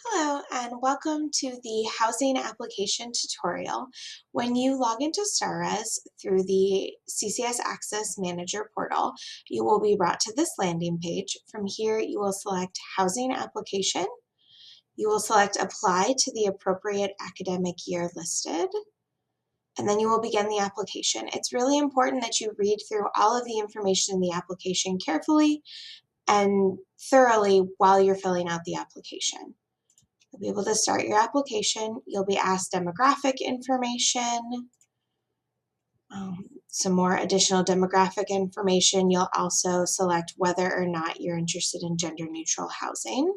Hello and welcome to the housing application tutorial. When you log into StarRez through the CCS Access Manager portal, you will be brought to this landing page. From here, you will select Housing Application. You will select Apply to the appropriate academic year listed, and then you will begin the application. It's really important that you read through all of the information in the application carefully and thoroughly while you're filling out the application. You'll be able to start your application. You'll be asked demographic information, some more additional demographic information. You'll also select whether or not you're interested in gender neutral housing.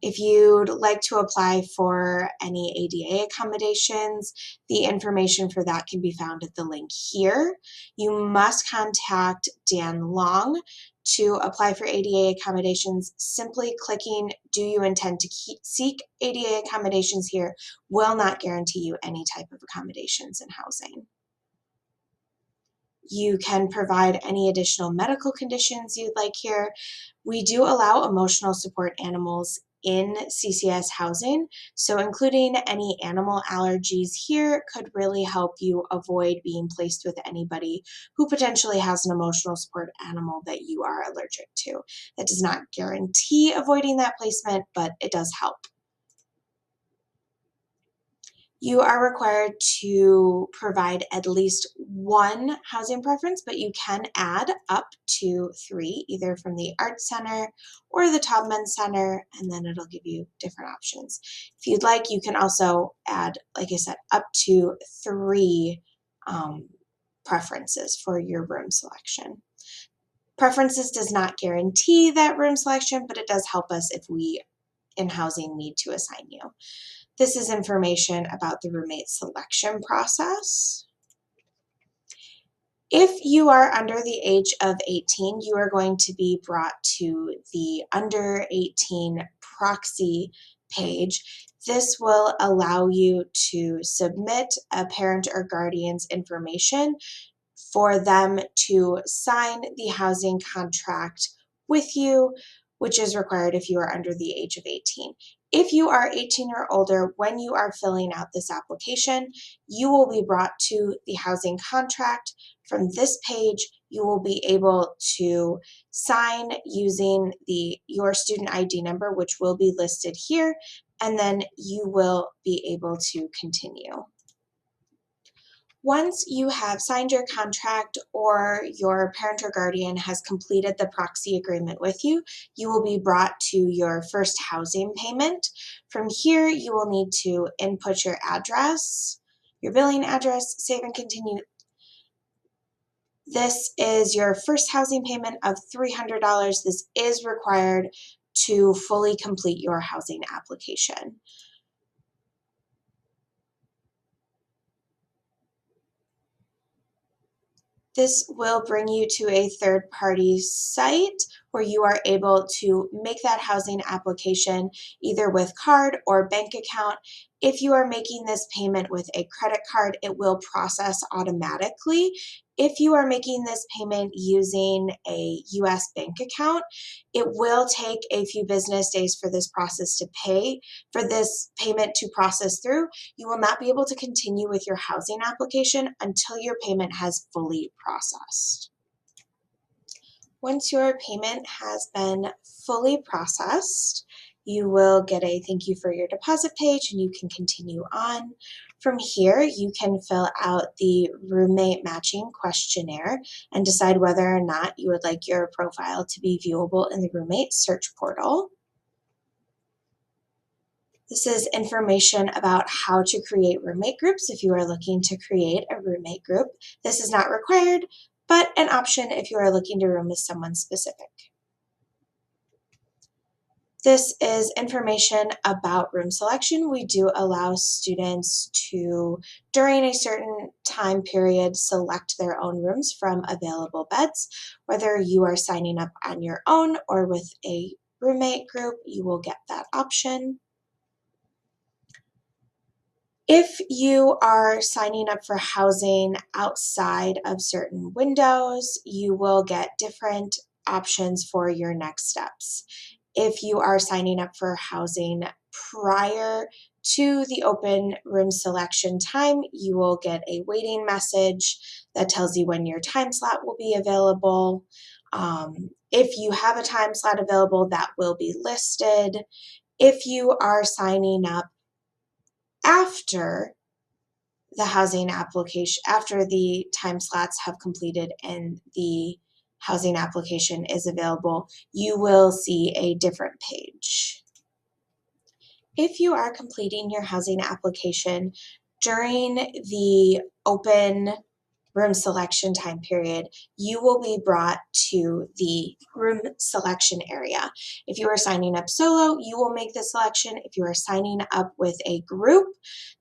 If you'd like to apply for any ADA accommodations, the information for that can be found at the link here. You must contact Dan Long to apply for ADA accommodations. Simply clicking "Do you intend to seek ADA accommodations" here will not guarantee you any type of accommodations in housing. You can provide any additional medical conditions you'd like here. We do allow emotional support animals in CCS housing, so including any animal allergies here could really help you avoid being placed with anybody who potentially has an emotional support animal that you are allergic to. That does not guarantee avoiding that placement, but it does help. You are required to provide at least one housing preference, but you can add up to 3, either from the Arts Center or the Taubman Center, and then it'll give you different options. If you'd like, you can also add, like I said, up to 3 preferences for your room selection. Preferences does not guarantee that room selection, but it does help us if we in housing need to assign you. This is information about the roommate selection process. If you are under the age of 18, you are going to be brought to the under 18 proxy page. This will allow you to submit a parent or guardian's information for them to sign the housing contract with you, which is required if you are under the age of 18. If you are 18 or older, when you are filling out this application, you will be brought to the housing contract. From this page, you will be able to sign using your student ID number, which will be listed here, and then you will be able to continue. Once you have signed your contract or your parent or guardian has completed the proxy agreement with you, you will be brought to your first housing payment. From here, you will need to input your address, your billing address, save and continue. This is your first housing payment of $300. This is required to fully complete your housing application. This will bring you to a third-party site where you are able to make that housing application either with card or bank account. If you are making this payment with a credit card, it will process automatically. If you are making this payment using a US bank account, it will take a few business days for this payment to process through. You will not be able to continue with your housing application until your payment has fully processed. Once your payment has been fully processed, you will get a thank you for your deposit page and you can continue on. From here, you can fill out the roommate matching questionnaire and decide whether or not you would like your profile to be viewable in the roommate search portal. This is information about how to create roommate groups if you are looking to create a roommate group. This is not required, but an option if you are looking to room with someone specific. This is information about room selection. We do allow students to, during a certain time period, select their own rooms from available beds. Whether you are signing up on your own or with a roommate group, you will get that option. If you are signing up for housing outside of certain windows, you will get different options for your next steps. If you are signing up for housing prior to the open room selection time, you will get a waiting message that tells you when your time slot will be available. If you have a time slot available, that will be listed. If you are signing up after the housing application, after the time slots have completed and the housing application is available, you will see a different page. If you are completing your housing application during the open room selection time period, you will be brought to the room selection area. If you are signing up solo, you will make the selection. If you are signing up with a group,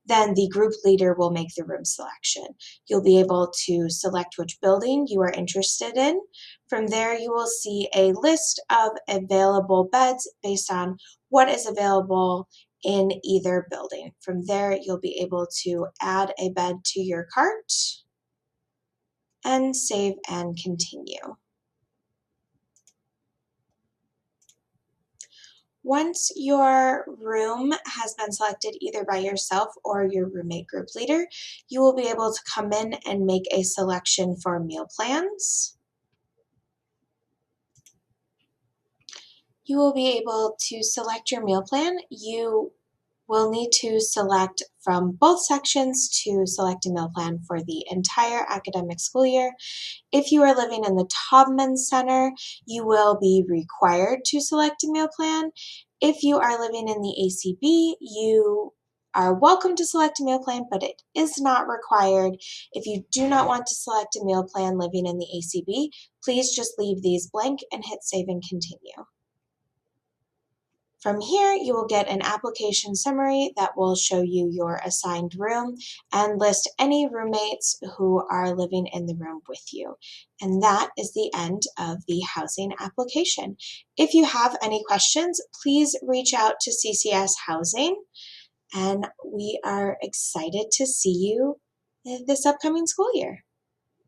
then the group leader will make the room selection. You'll be able to select which building you are interested in. From there, you will see a list of available beds based on what is available in either building. From there, you'll be able to add a bed to your cart and save and continue. Once your room has been selected either by yourself or your roommate group leader, you will be able to come in and make a selection for meal plans. You will be able to select your meal plan. You will need to select from both sections to select a meal plan for the entire academic school year. If you are living in the Taubman Center, you will be required to select a meal plan. If you are living in the ACB, you are welcome to select a meal plan, but it is not required. If you do not want to select a meal plan living in the ACB, please just leave these blank and hit save and continue. From here, you will get an application summary that will show you your assigned room and list any roommates who are living in the room with you. And that is the end of the housing application. If you have any questions, please reach out to CCS Housing, and we are excited to see you this upcoming school year.